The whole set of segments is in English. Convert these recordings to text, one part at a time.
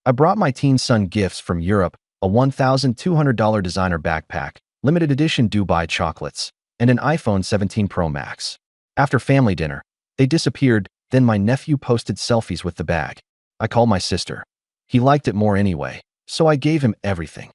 I brought my teen son gifts from Europe, a $1,200 designer backpack, limited edition Dubai chocolates, and an iPhone 17 Pro Max. After family dinner, they disappeared, then my nephew posted selfies with the bag. I called my sister. He liked it more anyway, so I gave him everything.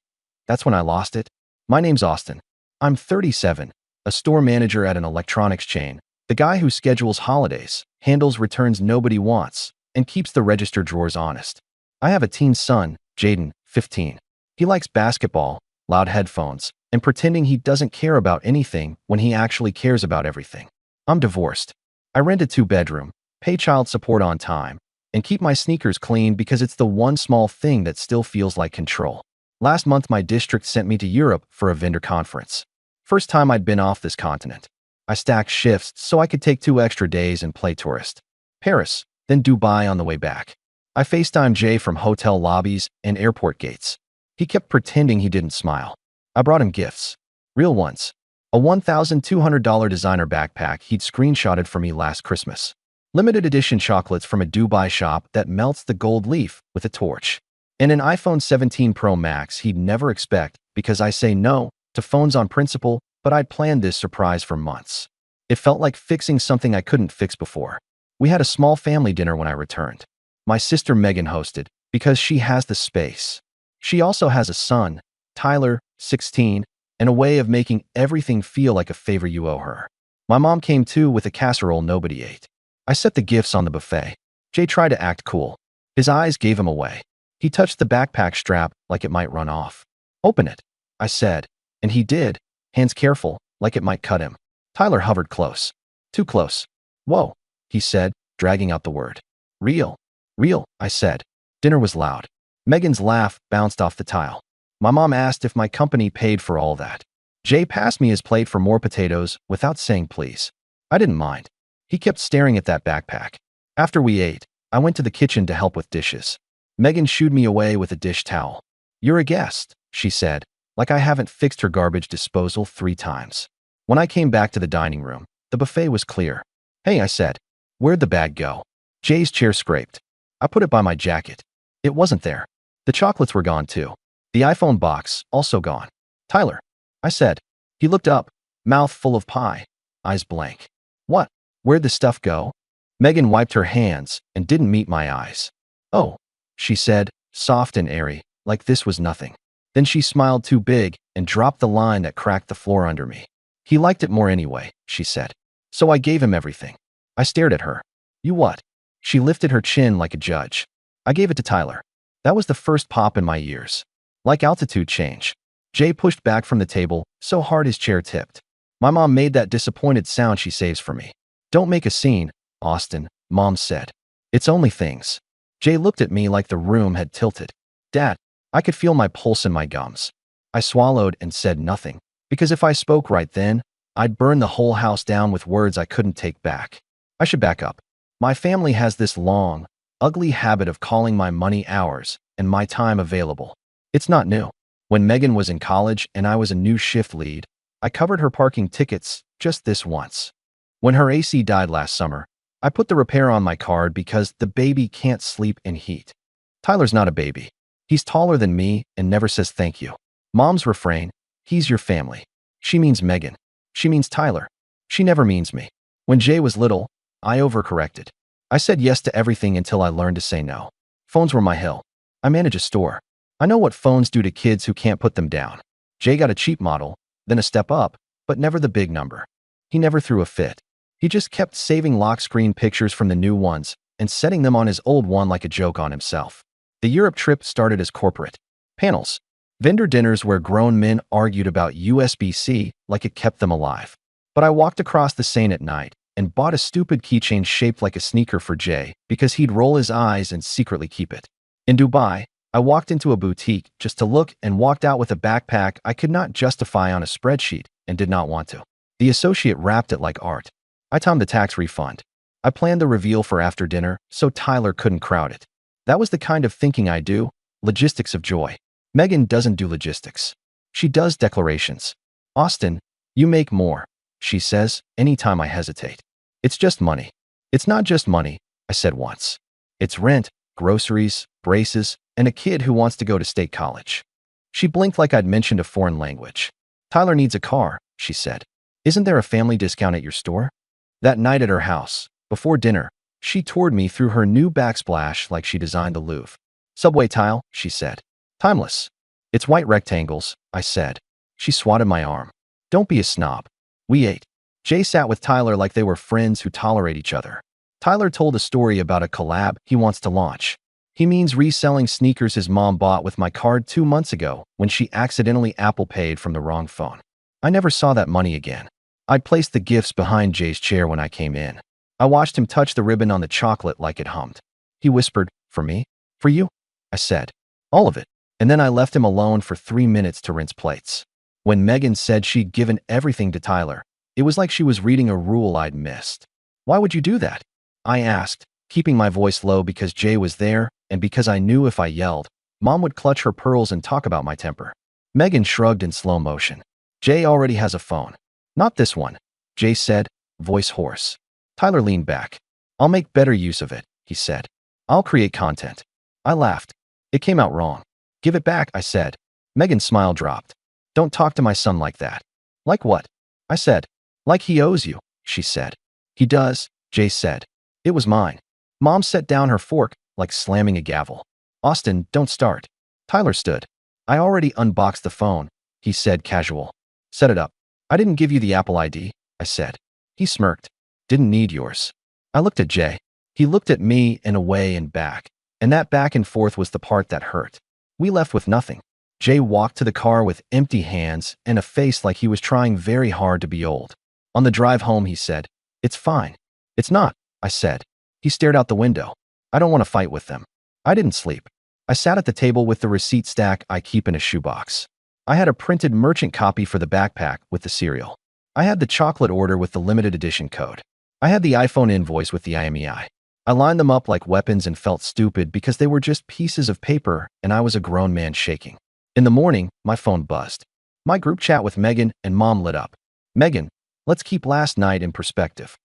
That's when I lost it. My name's Austin. I'm 37, a store manager at an electronics chain, the guy who schedules holidays, handles returns nobody wants, and keeps the register drawers honest. I have a teen son, Jaden, 15. He likes basketball, loud headphones, and pretending he doesn't care about anything when he actually cares about everything. I'm divorced. I rent a 2-bedroom, pay child support on time, and keep my sneakers clean because it's the one small thing that still feels like control. Last month, my district sent me to Europe for a vendor conference. First time I'd been off this continent. I stacked shifts so I could take 2 extra days and play tourist. Paris, then Dubai on the way back. I FaceTimed Jay from hotel lobbies and airport gates. He kept pretending he didn't smile. I brought him gifts. Real ones. A $1,200 designer backpack he'd screenshotted for me last Christmas. Limited edition chocolates from a Dubai shop that melts the gold leaf with a torch. And an iPhone 17 Pro Max he'd never expect because I say no to phones on principle, but I'd planned this surprise for months. It felt like fixing something I couldn't fix before. We had a small family dinner when I returned. My sister Megan hosted because she has the space. She also has a son, Tyler, 16, and a way of making everything feel like a favor you owe her. My mom came too with a casserole nobody ate. I set the gifts on the buffet. Jay tried to act cool. His eyes gave him away. He touched the backpack strap like it might run off. Open it, I said, and he did, hands careful, like it might cut him. Tyler hovered close. Too close. Whoa, he said, dragging out the word. Real. Real, I said. Dinner was loud. Megan's laugh bounced off the tile. My mom asked if my company paid for all that. Jay passed me his plate for more potatoes without saying please. I didn't mind. He kept staring at that backpack. After we ate, I went to the kitchen to help with dishes. Megan shooed me away with a dish towel. You're a guest, she said, like I haven't fixed her garbage disposal 3 times. When I came back to the dining room, the buffet was clear. Hey, I said. Where'd the bag go? Jay's chair scraped. I put it by my jacket. It wasn't there. The chocolates were gone too. The iPhone box, also gone. Tyler, I said. He looked up, mouth full of pie, eyes blank. What? Where'd the stuff go? Megan wiped her hands and didn't meet my eyes. Oh, she said, soft and airy, like this was nothing. Then she smiled too big and dropped the line that cracked the floor under me. He liked it more anyway, she said. So I gave him everything. I stared at her. You what? She lifted her chin like a judge. I gave it to Tyler. That was the first pop in my ears. Like altitude change. Jay pushed back from the table so hard his chair tipped. My mom made that disappointed sound she saves for me. Don't make a scene, Austin, Mom said. It's only things. Jay looked at me like the room had tilted. Dad, I could feel my pulse in my gums. I swallowed and said nothing, because if I spoke right then, I'd burn the whole house down with words I couldn't take back. I should back up. My family has this long, ugly habit of calling my money ours and my time available. It's not new. When Megan was in college and I was a new shift lead, I covered her parking tickets just this once. When her AC died last summer, I put the repair on my card because the baby can't sleep in heat. Tyler's not a baby. He's taller than me and never says thank you. Mom's refrain, he's your family. She means Megan. She means Tyler. She never means me. When Jay was little, I overcorrected. I said yes to everything until I learned to say no. Phones were my hill. I manage a store. I know what phones do to kids who can't put them down. Jay got a cheap model, then a step up, but never the big number. He never threw a fit. He just kept saving lock screen pictures from the new ones and setting them on his old one like a joke on himself. The Europe trip started as corporate panels, vendor dinners where grown men argued about USB-C like it kept them alive. But I walked across the Seine at night and bought a stupid keychain shaped like a sneaker for Jay because he'd roll his eyes and secretly keep it. In Dubai, I walked into a boutique just to look and walked out with a backpack I could not justify on a spreadsheet and did not want to. The associate wrapped it like art. I timed the tax refund. I planned the reveal for after dinner so Tyler couldn't crowd it. That was the kind of thinking I do, logistics of joy. Megan doesn't do logistics. She does declarations. Austin, you make more, she says, anytime I hesitate. It's just money. It's not just money, I said once. It's rent, groceries, braces, and a kid who wants to go to state college. She blinked like I'd mentioned a foreign language. Tyler needs a car, she said. Isn't there a family discount at your store? That night at her house, before dinner, she toured me through her new backsplash like she designed the Louvre. Subway tile, she said. Timeless. It's white rectangles, I said. She swatted my arm. Don't be a snob. We ate. Jay sat with Tyler like they were friends who tolerate each other. Tyler told a story about a collab he wants to launch. He means reselling sneakers his mom bought with my card 2 months ago when she accidentally Apple Paid from the wrong phone. I never saw that money again. I'd placed the gifts behind Jay's chair when I came in. I watched him touch the ribbon on the chocolate like it hummed. He whispered, "For me? For you?" I said, "All of it." And then I left him alone for 3 minutes to rinse plates. When Megan said she'd given everything to Tyler, it was like she was reading a rule I'd missed. "Why would you do that?" I asked, keeping my voice low because Jay was there and because I knew if I yelled, Mom would clutch her pearls and talk about my temper. Megan shrugged in slow motion. "Jay already has a phone." "Not this one," Jay said, voice hoarse. Tyler leaned back. "I'll make better use of it," he said. "I'll create content." I laughed. It came out wrong. "Give it back," I said. Megan's smile dropped. "Don't talk to my son like that." "Like what?" I said. "Like he owes you," she said. "He does," Jay said. "It was mine." Mom set down her fork, like slamming a gavel. "Austin, don't start." Tyler stood. "I already unboxed the phone," he said casual. "Set it up." "I didn't give you the Apple ID," I said. He smirked. "Didn't need yours." I looked at Jay. He looked at me and away and back. And that back and forth was the part that hurt. We left with nothing. Jay walked to the car with empty hands and a face like he was trying very hard to be old. On the drive home, he said, "It's fine." "It's not," I said. He stared out the window. "I don't want to fight with them." I didn't sleep. I sat at the table with the receipt stack I keep in a shoebox. I had a printed merchant copy for the backpack with the cereal. I had the chocolate order with the limited edition code. I had the iPhone invoice with the IMEI. I lined them up like weapons and felt stupid because they were just pieces of paper and I was a grown man shaking. In the morning, my phone buzzed. My group chat with Megan and Mom lit up. "Megan, let's keep last night in perspective."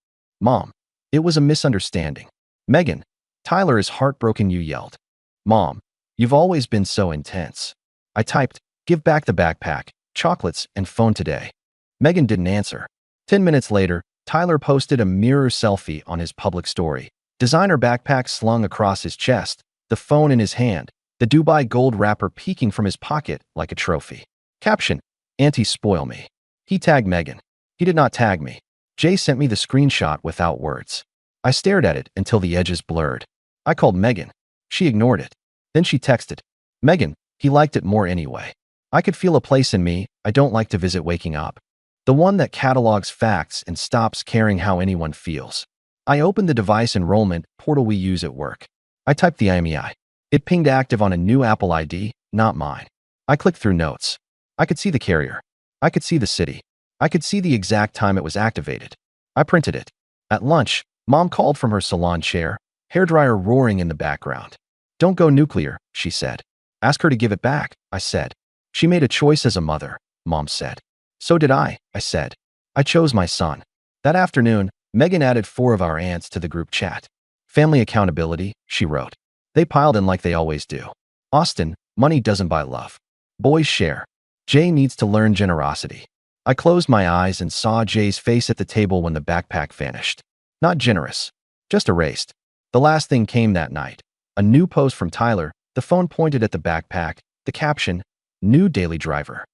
"Mom, it was a misunderstanding." "Megan, Tyler is heartbroken," you yelled. "Mom, you've always been so intense." I typed, "Give back the backpack, chocolates, and phone today." Megan didn't answer. 10 minutes later, Tyler posted a mirror selfie on his public story. Designer backpack slung across his chest, the phone in his hand, the Dubai gold wrapper peeking from his pocket like a trophy. Caption, "Auntie spoil me." He tagged Megan. He did not tag me. Jay sent me the screenshot without words. I stared at it until the edges blurred. I called Megan. She ignored it. Then she texted, "Megan, he liked it more anyway." I could feel a place in me I don't like to visit waking up. The one that catalogs facts and stops caring how anyone feels. I opened the device enrollment portal we use at work. I typed the IMEI. It pinged active on a new Apple ID, not mine. I clicked through notes. I could see the carrier. I could see the city. I could see the exact time it was activated. I printed it. At lunch, Mom called from her salon chair, hairdryer roaring in the background. "Don't go nuclear," she said. "Ask her to give it back," I said. "She made a choice as a mother," Mom said. "So did I said. "I chose my son." That afternoon, Megan added 4 of our aunts to the group chat. "Family accountability," she wrote. They piled in like they always do. "Austin, money doesn't buy love. Boys share. Jay needs to learn generosity." I closed my eyes and saw Jay's face at the table when the backpack vanished. Not generous, just erased. The last thing came that night. A new post from Tyler, the phone pointed at the backpack, the caption, "New daily driver."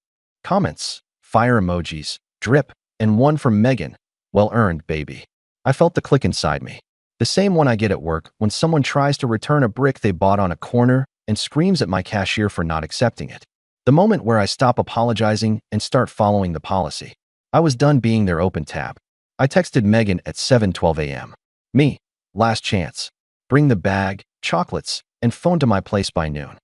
Comments, fire emojis, drip, and one from Megan, "Well earned, baby." I felt the click inside me. The same one I get at work when someone tries to return a brick they bought on a corner and screams at my cashier for not accepting it. The moment where I stop apologizing and start following the policy. I was done being their open tab. I texted Megan at 7:12 a.m. "Me, last chance. Bring the bag, chocolates, and phone to my place by noon."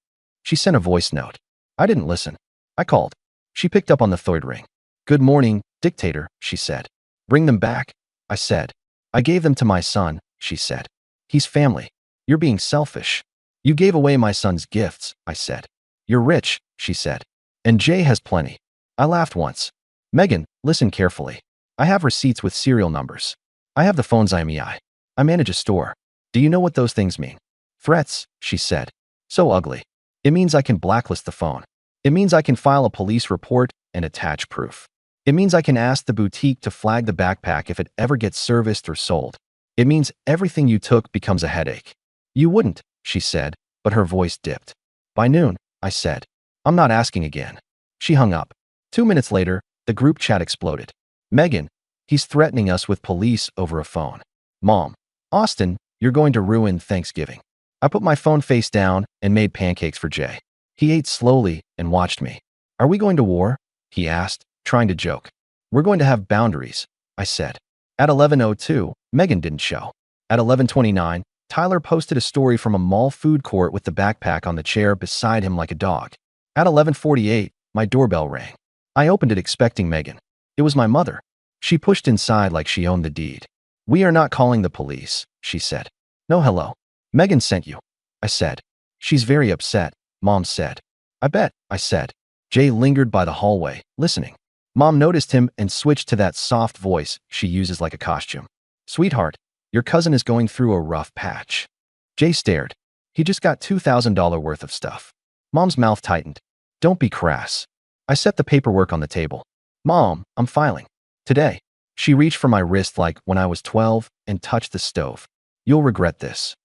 She sent a voice note. I didn't listen. I called. She picked up on the third ring. "Good morning, dictator," she said. "Bring them back," I said. "I gave them to my son," she said. "He's family. You're being selfish." "You gave away my son's gifts," I said. "You're rich," she said. "And Jay has plenty." I laughed once. "Megan, listen carefully. I have receipts with serial numbers. I have the phone's IMEI. I manage a store. Do you know what those things mean?" "Threats," she said. "So ugly." It means I can blacklist the phone. It means I can file a police report and attach proof. It means I can ask the boutique to flag the backpack if it ever gets serviced or sold. It means everything you took becomes a headache. You wouldn't, she said, but her voice dipped. By noon, I said. I'm not asking again. She hung up. 2 minutes later, the group chat exploded. Megan, he's threatening us with police over a phone. Mom, Austin, you're going to ruin Thanksgiving. I put my phone face down and made pancakes for Jay. He ate slowly and watched me. Are we going to war? He asked, trying to joke. We're going to have boundaries, I said. At 11:02, Megan didn't show. At 11:29, Tyler posted a story from a mall food court with the backpack on the chair beside him like a dog. At 11:48, my doorbell rang. I opened it expecting Megan. It was my mother. She pushed inside like she owned the deed. We are not calling the police, she said. No hello. Megan sent you, I said. She's very upset, Mom said. I bet, I said. Jay lingered by the hallway, listening. Mom noticed him and switched to that soft voice she uses like a costume. Sweetheart, your cousin is going through a rough patch. Jay stared. He just got $2,000 worth of stuff. Mom's mouth tightened. Don't be crass. I set the paperwork on the table. Mom, I'm filing. Today. She reached for my wrist like when I was 12 and touched the stove. You'll regret this.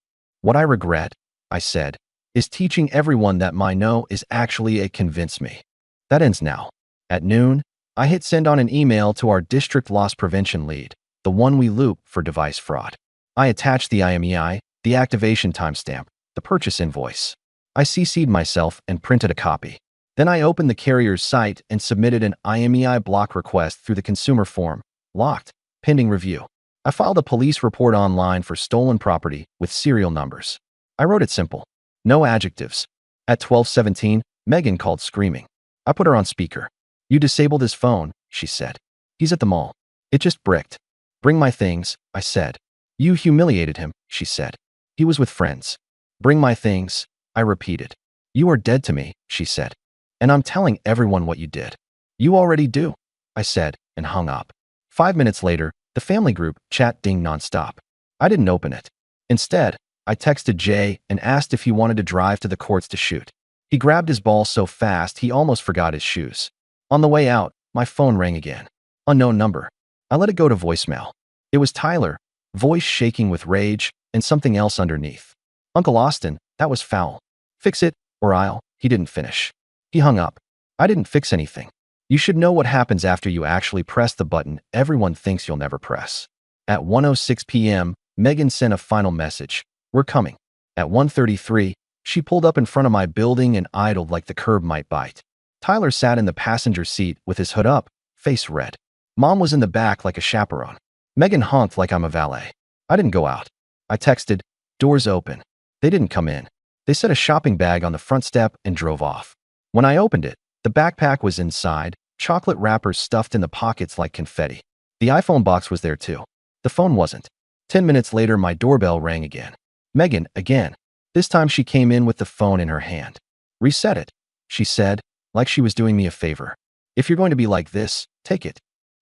What I regret, I said, is teaching everyone that my no is actually a convince me. That ends now. At noon, I hit send on an email to our district loss prevention lead, the one we loop for device fraud. I attached the IMEI, the activation timestamp, the purchase invoice. I CC'd myself and printed a copy. Then I opened the carrier's site and submitted an IMEI block request through the consumer form, locked, pending review. I filed a police report online for stolen property with serial numbers. I wrote it simple. No adjectives. At 12:17, Megan called screaming. I put her on speaker. You disabled his phone, she said. He's at the mall. It just bricked. Bring my things, I said. You humiliated him, she said. He was with friends. Bring my things, I repeated. You are dead to me, she said. And I'm telling everyone what you did. You already do, I said, and hung up. 5 minutes later, the family group chat dinged nonstop. I didn't open it. Instead, I texted Jay and asked if he wanted to drive to the courts to shoot. He grabbed his ball so fast he almost forgot his shoes. On the way out, my phone rang again. Unknown number. I let it go to voicemail. It was Tyler, voice shaking with rage, and something else underneath. Uncle Austin, that was foul. Fix it, or I'll. He didn't finish. He hung up. I didn't fix anything. You should know what happens after you actually press the button everyone thinks you'll never press. At 1:06 p.m., Megan sent a final message. We're coming. At 1:33, she pulled up in front of my building and idled like the curb might bite. Tyler sat in the passenger seat with his hood up, face red. Mom was in the back like a chaperone. Megan honked like I'm a valet. I didn't go out. I texted, doors open. They didn't come in. They set a shopping bag on the front step and drove off. When I opened it, the backpack was inside, chocolate wrappers stuffed in the pockets like confetti. The iPhone box was there too. The phone wasn't. 10 minutes later, my doorbell rang again. Megan, again. This time she came in with the phone in her hand. Reset it, she said, like she was doing me a favor. If you're going to be like this, take it.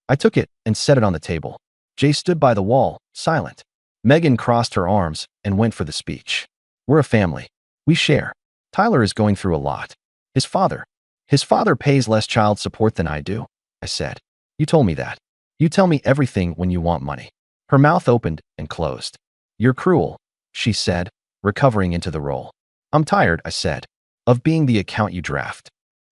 I took it and set it on the table. Jay stood by the wall, silent. Megan crossed her arms and went for the speech. We're a family. We share. Tyler is going through a lot. His father pays less child support than I do, I said. You told me that. You tell me everything when you want money. Her mouth opened and closed. You're cruel, she said, recovering into the role. I'm tired, I said, of being the account you draft.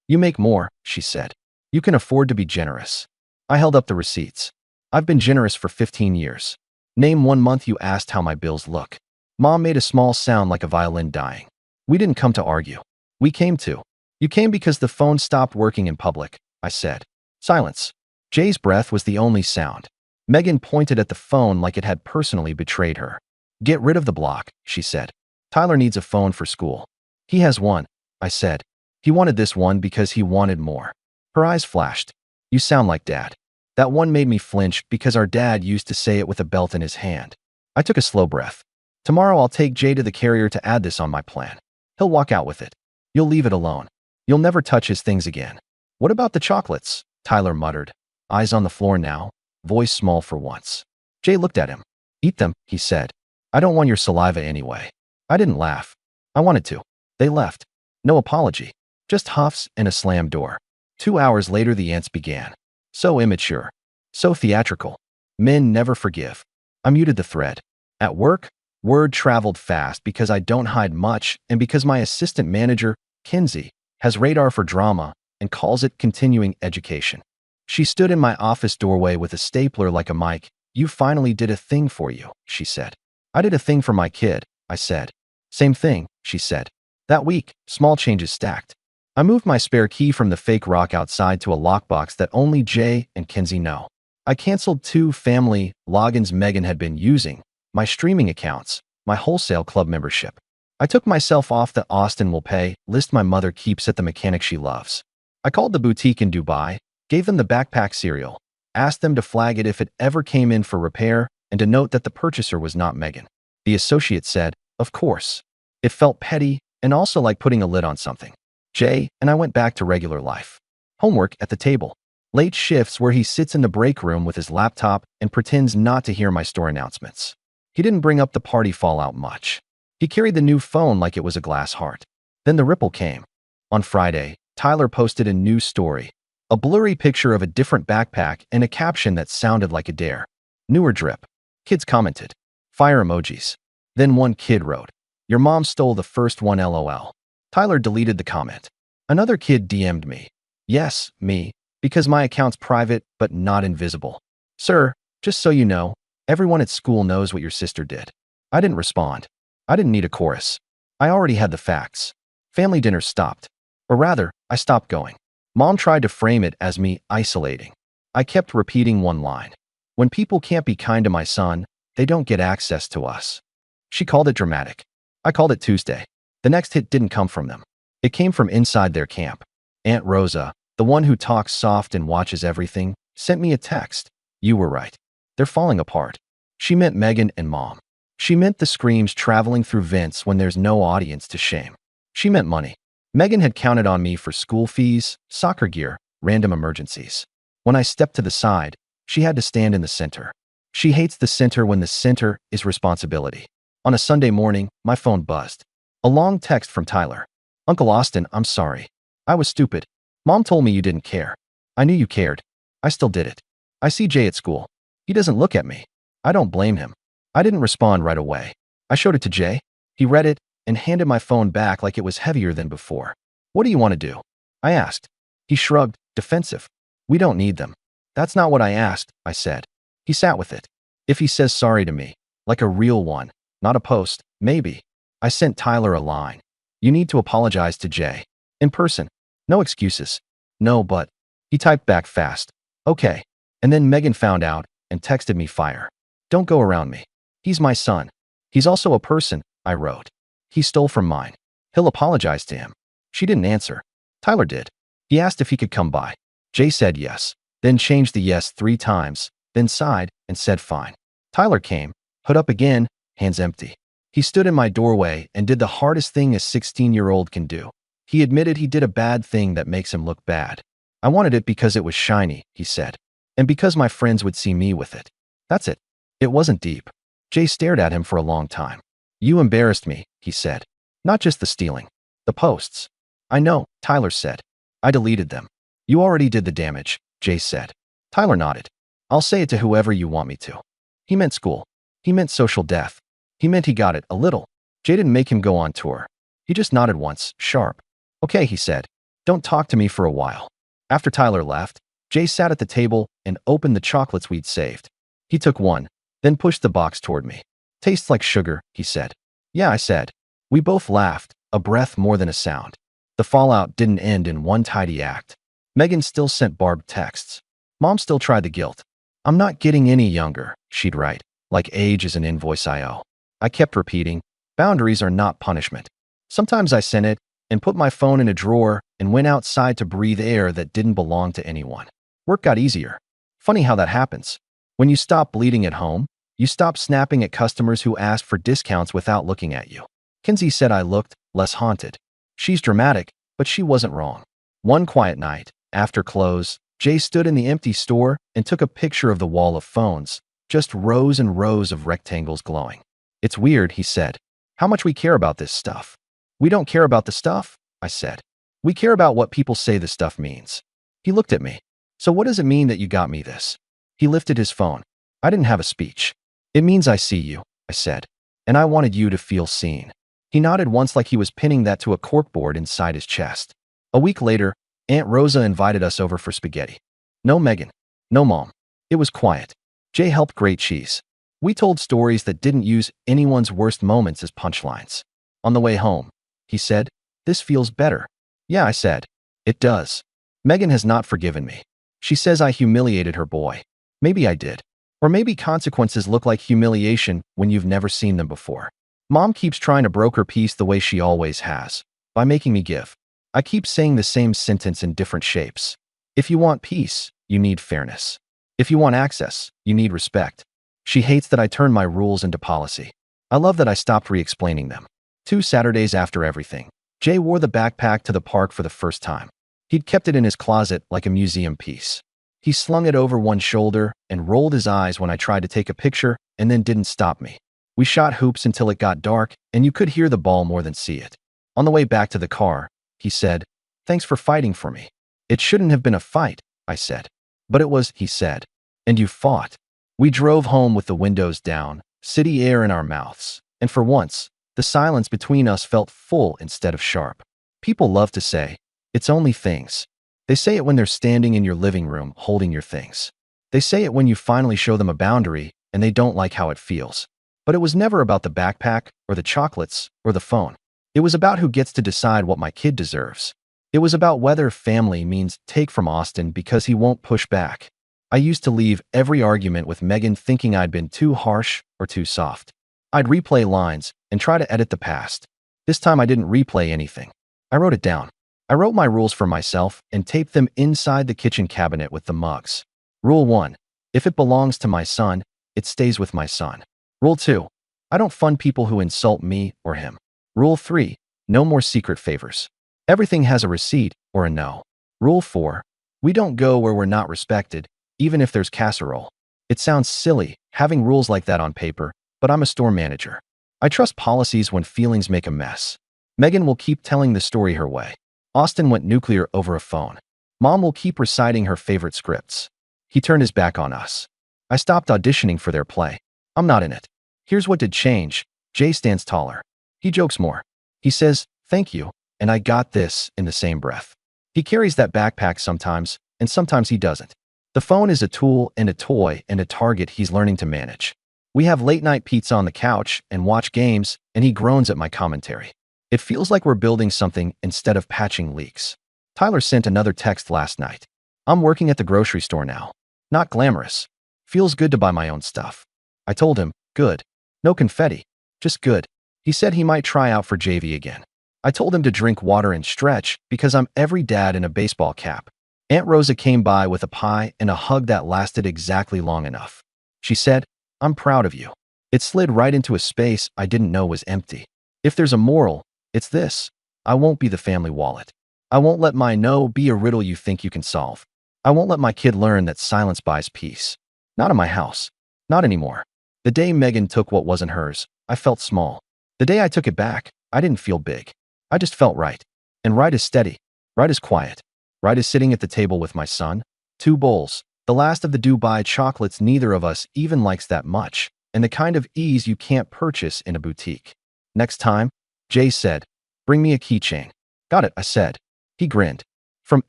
You make more, she said. You can afford to be generous. I held up the receipts. I've been generous for 15 years. Name 1 month you asked how my bills look. Mom made a small sound like a violin dying. We didn't come to argue. We came to. You came because the phone stopped working in public, I said. Silence. Jay's breath was the only sound. Megan pointed at the phone like it had personally betrayed her. Get rid of the block, she said. Tyler needs a phone for school. He has one, I said. He wanted this one because he wanted more. Her eyes flashed. You sound like Dad. That one made me flinch because our dad used to say it with a belt in his hand. I took a slow breath. Tomorrow I'll take Jay to the carrier to add this on my plan. He'll walk out with it. You'll leave it alone. You'll never touch his things again. What about the chocolates? Tyler muttered. Eyes on the floor now, voice small for once. Jay looked at him. Eat them, he said. I don't want your saliva anyway. I didn't laugh. I wanted to. They left. No apology. Just huffs and a slammed door. 2 hours later, the ants began. So immature. So theatrical. Men never forgive. I muted the thread. At work, word traveled fast because I don't hide much and because my assistant manager, Kinsey, has radar for drama and calls it continuing education. She stood in my office doorway with a stapler like a mic. "You finally did a thing for you," she said. "I did a thing for my kid," I said. "Same thing," she said. That week, small changes stacked. I moved my spare key from the fake rock outside to a lockbox that only Jay and Kinsey know. I canceled 2 family logins Megan had been using, my streaming accounts, my wholesale club membership. I took myself off the Austin will pay list my mother keeps at the mechanic she loves. I called the boutique in Dubai, gave them the backpack serial, asked them to flag it if it ever came in for repair, and to note that the purchaser was not Megan. The associate said, "Of course." It felt petty and also like putting a lid on something. Jay and I went back to regular life. Homework at the table. Late shifts where he sits in the break room with his laptop and pretends not to hear my store announcements. He didn't bring up the party fallout much. He carried the new phone like it was a glass heart. Then the ripple came. On Friday, Tyler posted a new story. A blurry picture of a different backpack and a caption that sounded like a dare. "Newer drip." Kids commented. Fire emojis. Then one kid wrote, "Your mom stole the first one LOL." Tyler deleted the comment. Another kid DM'd me. Yes, me, because my account's private but not invisible. "Sir, just so you know, everyone at school knows what your sister did." I didn't respond. I didn't need a chorus. I already had the facts. Family dinner stopped. Or rather, I stopped going. Mom tried to frame it as me isolating. I kept repeating one line. "When people can't be kind to my son, they don't get access to us." She called it dramatic. I called it Tuesday. The next hit didn't come from them. It came from inside their camp. Aunt Rosa, the one who talks soft and watches everything, sent me a text. "You were right. They're falling apart." She meant Megan and Mom. She meant the screams traveling through vents when there's no audience to shame. She meant money. Megan had counted on me for school fees, soccer gear, random emergencies. When I stepped to the side, she had to stand in the center. She hates the center when the center is responsibility. On a Sunday morning, my phone buzzed. A long text from Tyler. "Uncle Austin, I'm sorry. I was stupid. Mom told me you didn't care. I knew you cared. I still did it. I see Jay at school. He doesn't look at me. I don't blame him." I didn't respond right away. I showed it to Jay. He read it and handed my phone back like it was heavier than before. "What do you want to do?" I asked. He shrugged, defensive. "We don't need them." "That's not what I asked," I said. He sat with it. "If he says sorry to me, like a real one, not a post, maybe." I sent Tyler a line. "You need to apologize to Jay. In person. No excuses." "No, but..." He typed back fast. "Okay." And then Megan found out and texted me fire. "Don't go around me. He's my son. He's also a person," I wrote. "He stole from mine. He'll apologize to him." She didn't answer. Tyler did. He asked if he could come by. Jay said yes, then changed the yes 3 times, then sighed and said fine. Tyler came, hood up again, hands empty. He stood in my doorway and did the hardest thing a 16-year-old can do. He admitted he did a bad thing that makes him look bad. "I wanted it because it was shiny," he said, "and because my friends would see me with it. That's it." It wasn't deep. Jay stared at him for a long time. "You embarrassed me," he said. "Not just the stealing. The posts." "I know," Tyler said. "I deleted them." "You already did the damage," Jay said. Tyler nodded. "I'll say it to whoever you want me to." He meant school. He meant social death. He meant he got it, a little. Jay didn't make him go on tour. He just nodded once, sharp. "Okay," he said. "Don't talk to me for a while." After Tyler left, Jay sat at the table and opened the chocolates we'd saved. He took one, then pushed the box toward me. "Tastes like sugar," he said. "Yeah," I said. We both laughed, a breath more than a sound. The fallout didn't end in one tidy act. Megan still sent barbed texts. Mom still tried the guilt. "I'm not getting any younger," she'd write, like age is an invoice I owe. I kept repeating, boundaries are not punishment. Sometimes I sent it and put my phone in a drawer and went outside to breathe air that didn't belong to anyone. Work got easier. Funny how that happens. When you stop bleeding at home, you stop snapping at customers who asked for discounts without looking at you. Kinsey said I looked less haunted. She's dramatic, but she wasn't wrong. One quiet night, after close, Jay stood in the empty store and took a picture of the wall of phones, just rows and rows of rectangles glowing. "It's weird," he said, "how much we care about this stuff. We don't care about the stuff, I said. We care about what people say the stuff means. He looked at me. So what does it mean that you got me this? He lifted his phone. I didn't have a speech. It means I see you, I said. And I wanted you to feel seen. He nodded once like he was pinning that to a corkboard inside his chest. A week later, Aunt Rosa invited us over for spaghetti. No Megan. No Mom. It was quiet. Jay helped grate cheese. We told stories that didn't use anyone's worst moments as punchlines. On the way home, he said, "This feels better." Yeah, I said. It does. Megan has not forgiven me. She says I humiliated her boy. Maybe I did. Or maybe consequences look like humiliation when you've never seen them before. Mom keeps trying to broker peace the way she always has, by making me give. I keep saying the same sentence in different shapes. If you want peace, you need fairness. If you want access, you need respect. She hates that I turn my rules into policy. I love that I stopped re-explaining them. 2 Saturdays after everything, Jay wore the backpack to the park for the first time. He'd kept it in his closet like a museum piece. He slung it over one shoulder and rolled his eyes when I tried to take a picture and then didn't stop me. We shot hoops until it got dark and you could hear the ball more than see it. On the way back to the car, he said, "Thanks for fighting for me." "It shouldn't have been a fight," I said. "But it was," he said. "And you fought." We drove home with the windows down, city air in our mouths, and for once, the silence between us felt full instead of sharp. People love to say, "It's only things." They say it when they're standing in your living room holding your things. They say it when you finally show them a boundary and they don't like how it feels. But it was never about the backpack or the chocolates or the phone. It was about who gets to decide what my kid deserves. It was about whether family means take from Austin because he won't push back. I used to leave every argument with Megan thinking I'd been too harsh or too soft. I'd replay lines and try to edit the past. This time I didn't replay anything. I wrote it down. I wrote my rules for myself and taped them inside the kitchen cabinet with the mugs. Rule 1. If it belongs to my son, it stays with my son. Rule 2. I don't fund people who insult me or him. Rule 3. No more secret favors. Everything has a receipt or a no. Rule 4. We don't go where we're not respected, even if there's casserole. It sounds silly, having rules like that on paper, but I'm a store manager. I trust policies when feelings make a mess. Megan will keep telling the story her way. Austin went nuclear over a phone. Mom will keep reciting her favorite scripts. He turned his back on us. I stopped auditioning for their play. I'm not in it. Here's what did change. Jay stands taller. He jokes more. He says, "Thank you, and I got this," in the same breath. He carries that backpack sometimes, and sometimes he doesn't. The phone is a tool and a toy and a target he's learning to manage. We have late-night pizza on the couch and watch games, and he groans at my commentary. It feels like we're building something instead of patching leaks. Tyler sent another text last night. "I'm working at the grocery store now. Not glamorous. Feels good to buy my own stuff." I told him, "Good. No confetti. Just good." He said he might try out for JV again. I told him to drink water and stretch because I'm every dad in a baseball cap. Aunt Rosa came by with a pie and a hug that lasted exactly long enough. She said, "I'm proud of you." It slid right into a space I didn't know was empty. If there's a moral, it's this. I won't be the family wallet. I won't let my no be a riddle you think you can solve. I won't let my kid learn that silence buys peace. Not in my house. Not anymore. The day Megan took what wasn't hers, I felt small. The day I took it back, I didn't feel big. I just felt right. And right is steady. Right is quiet. Right is sitting at the table with my son. 2 bowls. The last of the Dubai chocolates neither of us even likes that much. And the kind of ease you can't purchase in a boutique. Next time, Jay said, "Bring me a keychain." "Got it," I said. He grinned. "From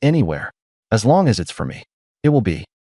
anywhere. As long as it's for me. It will be."